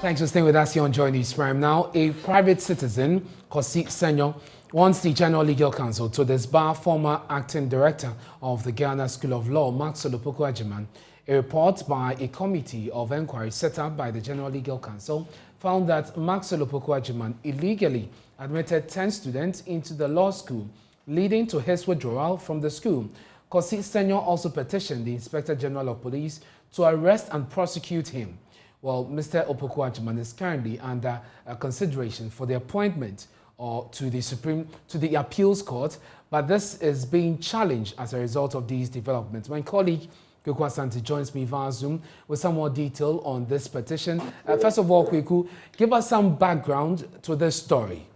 Thanks for staying with us here on Joy News Prime. Now, a private citizen, Kosi Senyo, wants the General Legal Counsel to disbar former acting director of the Ghana School of Law, Maxwell Opoku-Agyeman. A report by a committee of inquiry set up by the General Legal Counsel found that Maxwell Opoku-Agyeman illegally admitted 10 students into the law school, leading to his withdrawal from the school. Kosi Senyo also petitioned the Inspector General of Police to arrest and prosecute him. Well, Mr. Opoku-Agyeman is currently under consideration for the appointment to the appeals court, but this is being challenged as a result of these developments. My colleague Kweku Asante joins me via Zoom with some more detail on this petition. First of all, Kweku, give us some background to this story.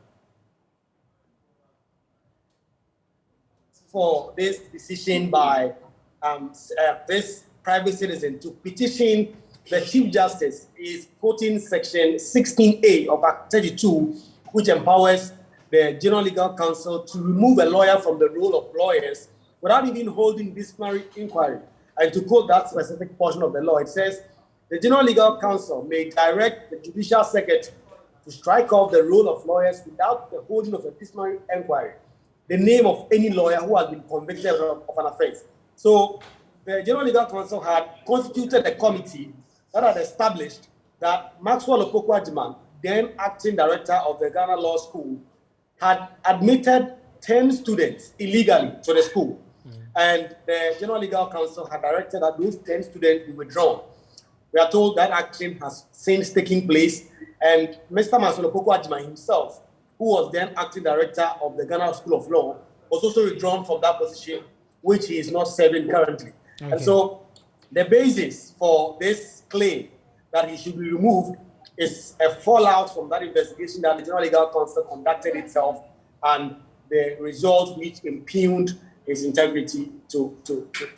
For this decision by this private citizen to petition the Chief Justice is quoting Section 16A of Act 32, which empowers the General Legal Counsel to remove a lawyer from the role of lawyers without even holding disciplinary inquiry. And to quote that specific portion of the law, it says, the General Legal Counsel may direct the Judicial Secretary to strike off the role of lawyers without the holding of a disciplinary inquiry the name of any lawyer who has been convicted of an offense. So the General Legal Counsel had constituted a committee that had established that Maxwell Opoku-Agyeman, then acting director of the Ghana Law School, had admitted 10 students illegally to the school. And the General Legal Counsel had directed that those 10 students be withdrawn. We are told that action has since taken place, and Mr. Maxwell Opoku-Agyeman himself, who was then acting director of the Ghana School of Law, was also withdrawn from that position, which he is not serving currently. Okay. And so the basis for this claim that he should be removed is a fallout from that investigation that the General Legal Counsel conducted itself and the results which impugned his integrity to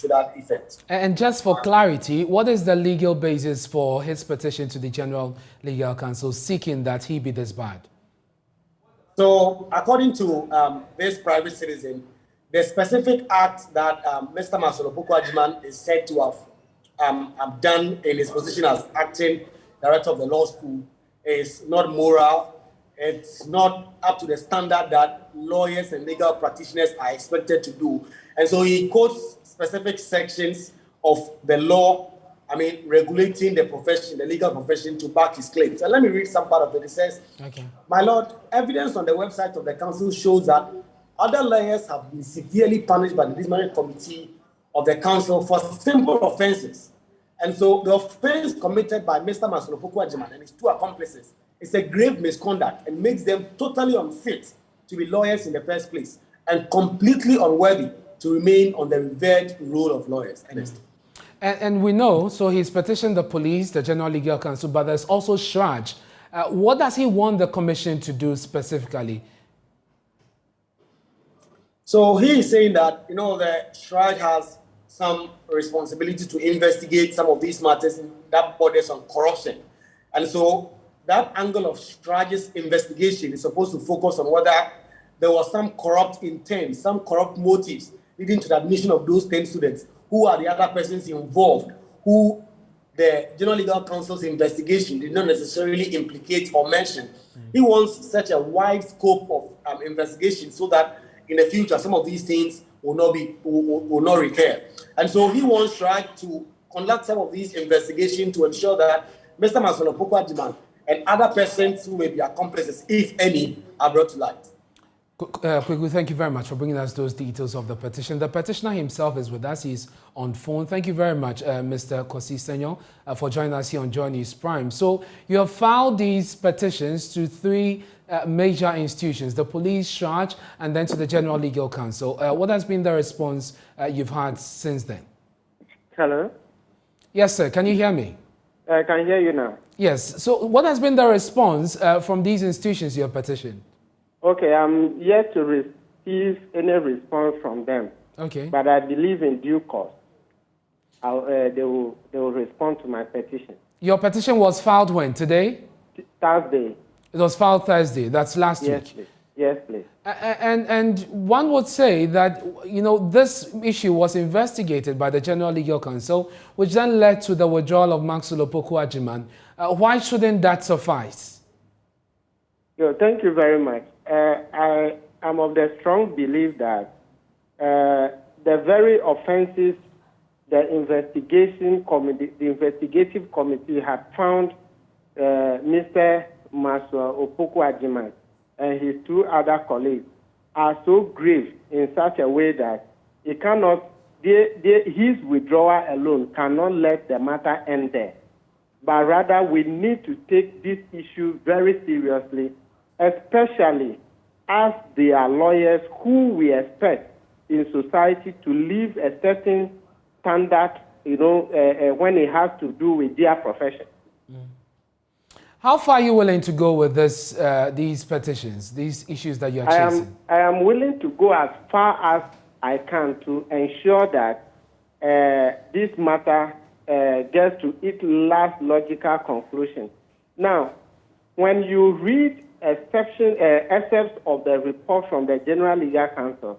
that effect. And just for clarity, what is the legal basis for his petition to the General Legal Counsel seeking that he be disbarred? So, according to this private citizen, the specific act that Mr. Maxwell Opoku-Agyeman is said to have done in his position as acting director of the law school is not moral. It's not up to the standard that lawyers and legal practitioners are expected to do. And so he quotes specific sections of the law, regulating the profession, the legal profession, to back his claims. And let me read some part of it. It says, okay. My Lord, evidence on the website of the council shows that other lawyers have been severely punished by the disciplinary committee of the council for simple offenses. And so the offense committed by Mr. Maxwell Opoku-Agyeman and his two accomplices is a grave misconduct and makes them totally unfit to be lawyers in the first place and completely unworthy to remain on the revered role of lawyers. And we know, so he's petitioned the police, the General Legal Counsel, but there's also Shraj. What does he want the commission to do specifically? So he is saying that, the Shraj has some responsibility to investigate some of these matters that borders on corruption. And so that angle of Shraj's investigation is supposed to focus on whether there was some corrupt intent, some corrupt motives leading to the admission of those 10 students. Who are the other persons involved, who the General Legal Counsel's investigation did not necessarily implicate or mention. He wants such a wide scope of investigation so that in the future some of these things will not recur. And so he wants Shraj to conduct some of these investigations to ensure that Mr. Maxwell Opoku-Agyeman and other persons who may be accomplices, if any, are brought to light. Kweku, thank you very much for bringing us those details of the petition. The petitioner himself is with us. He's on phone. Thank you very much, Mr. Kosi Senyo, for joining us here on Joy News Prime. So you have filed these petitions to three major institutions, the police, Shraj, and then to the General Legal Counsel. What has been the response you've had since then? Hello? Yes, sir. Can you hear me? I can hear you now. Yes. So what has been the response from these institutions you have petitioned? Okay, I'm yet to receive any response from them. Okay. But I believe in due course, they will respond to my petition. Your petition was filed when? Today? Thursday. It was filed Thursday. That's last week. Please. Yes, please. And one would say that, you know, this issue was investigated by the General Legal Counsel, which then led to the withdrawal of Maxwell Opoku-Agyeman. Why shouldn't that suffice? Thank you very much. I am of the strong belief that the very offenses the investigative committee had found Mr. Maxwell Opoku-Agyeman and his two other colleagues are so grave in such a way that it cannot, his withdrawal alone cannot let the matter end there. But rather, we need to take this issue very seriously, especially as they are lawyers who we expect in society to live a certain standard, when it has to do with their profession. How far are you willing to go with this, these petitions, these issues that you are chasing? I am willing to go as far as I can to ensure that this matter gets to its last logical conclusion. Now, when you read excerpts of the report from the General Legal Counsel,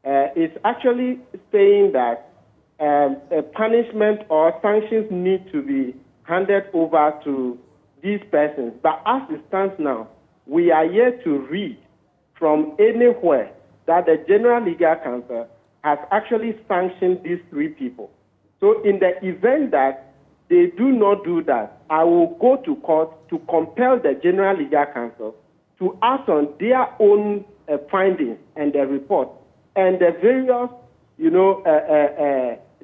it's actually saying that a punishment or sanctions need to be handed over to these persons. But as it stands now, we are yet to read from anywhere that the General Legal Counsel has actually sanctioned these three people. So in the event that they do not do that, I will go to court to compel the General Legal Counsel to act on their own findings and the report and the various,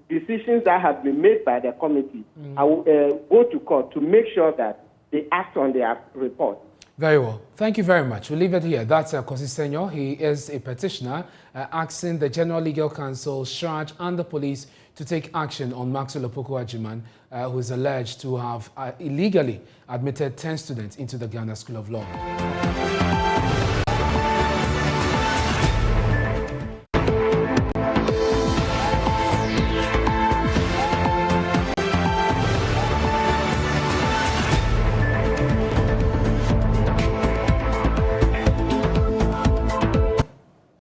decisions that have been made by the committee. I will go to court to make sure that they act on their report. Very well. Thank you very much. We'll leave it here. That's Kwasi Senyor. He is a petitioner asking the General Legal Counsel, SHRAJ, and the police to take action on Maxwell Opoku-Agyeman, who is alleged to have illegally admitted 10 students into the Ghana School of Law.